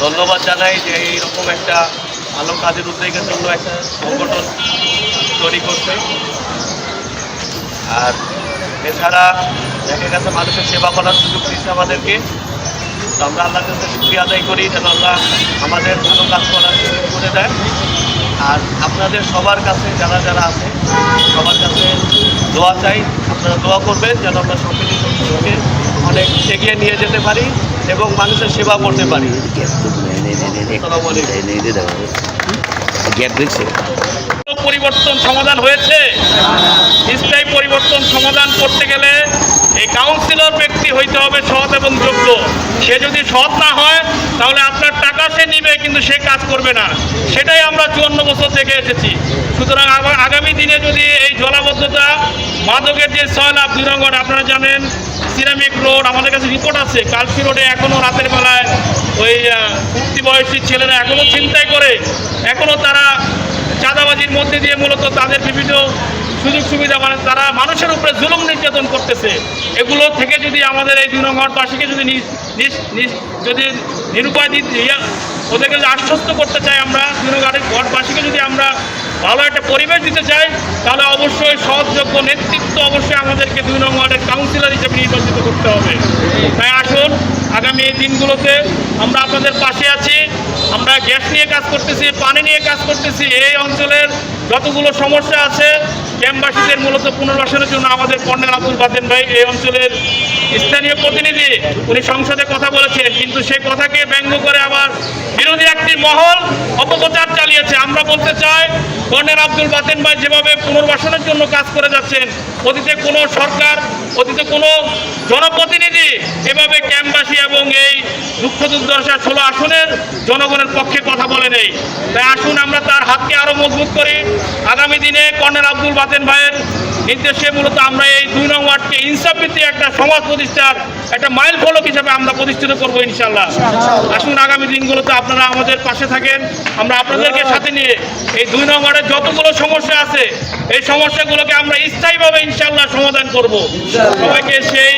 ধন্যবাদ জানাই যে এইরকম একটা ভালো কাজের উদ্যোগের জন্য একটা সংগঠন তৈরি করছে। আর এছাড়া দেখা গেছে মানুষের সেবা করার সুযোগ দিচ্ছে আমাদেরকে। তো আমরা আল্লাহর কাছে শুকরিয়া আদায় করি যেন আল্লাহ আমাদের ভালো কাজ করার সুযোগ করে দেয়। আর আপনাদের সবার কাছে যারা যারা আছে সবার কাছে দোয়া চাই, আপনারা দোয়া করবেন যেন আমরা সম্প্রীতি সংগঠনকে অনেক এগিয়ে নিয়ে যেতে পারি এবং মানুষের সেবা করতে পারি। পরিবর্তন সমাধান হয়েছে। স্থায়ী পরিবর্তন সমাধান করতে গেলে এই কাউন্সিলর ব্যক্তি হইতে হবে সৎ এবং যোগ্য। সে যদি সৎ না হয় তাহলে আপনার টাকা সে নিবে কিন্তু সে কাজ করবে না। সেটাই আমরা 54 বছর দেখে এসেছি। সুতরাং আগামী দিনে যদি এই জলাবদ্ধতা, মাদকের যে সয়লাভ 2 নং ওয়ার্ড, আপনারা জানেন সিরামিক রোড, আমাদের কাছে রিপোর্ট আছে কালসি রোডে এখনও রাতের বেলায় ওই উঠতি বয়সী ছেলেরা এখনও ছিনতাই করে, এখনও তারা চাঁদাবাজির মধ্যে দিয়ে মূলত তাদের বিভিন্ন সুযোগ সুবিধা, মানে তারা মানুষের উপরে জুলুম নির্যাতন করতেছে। এগুলো থেকে যদি আমাদের এই 2 নং ওয়ার্ডবাসীকে যদি যদি নিরুপায় ওদেরকে যদি আশ্বস্ত করতে চাই, আমরা 2 নং ওয়ার্ডবাসীকে যদি আমরা ভালো একটা পরিবেশ দিতে চাই তাহলে অবশ্যই সৎযোগ্য নেতৃত্ব অবশ্যই আমাদেরকে 2 নং ওয়ার্ডের কাউন্সিলর হিসেবে নির্বাচিত করতে হবে। তাই আসুন আগামী এই দিনগুলোতে আমরা আপনাদের পাশে আছি। আমরা গ্যাস নিয়ে কাজ করতেছি, পানি নিয়ে কাজ করতেছি। এই অঞ্চলের যতগুলো সমস্যা আছে ক্যাম্পবাসীদের মূলত পুনর্বাসনের জন্য আমাদের কর্নেল আব্দুল বাতেন ভাই এই অঞ্চলের স্থানীয় প্রতিনিধি, উনি সংসদে কথা বলেছেন, কিন্তু সেই কথাকে ব্যঙ্গ করে আবার বিরোধী একটি মহল অপপ্রচার চালিয়েছে। আমরা বলতে চাই কর্নেল আব্দুল বাতেন ভাই যেভাবে পুনর্বাসনের জন্য কাজ করে যাচ্ছেন, অতীতে কোনো সরকার, অতীতে কোনো জনপ্রতিনিধি এভাবে ক্যাম্পবাসী এবং এই দুঃখ দুর্দশা 16 আসনের জনগণের পক্ষে কথা বলে নেই। তাই আসুন আমরা তার হাতকে আরও মজবুত করি। আগামী দিনে কর্নেল আব্দুল বাতেন ভাইয়ের নির্দেশে মূলত আমরা এই 2 নং ওয়ার্ডকে ইনসাফ ভিত্তিক একটা সমাজ প্রতিষ্ঠার একটা মাইল ফলক হিসেবে আমরা প্রতিষ্ঠিত করবো ইনশাল্লাহ। আসুন আগামী দিনগুলোতে আপনারা আমাদের পাশে থাকেন। আমরা আপনাদেরকে সাথে নিয়ে এই 2 নং ওয়ার্ডের যতগুলো সমস্যা আছে এই সমস্যাগুলোকে আমরা স্থায়ীভাবে ইনশাল্লাহ সমাধান করব। সবাইকে সেই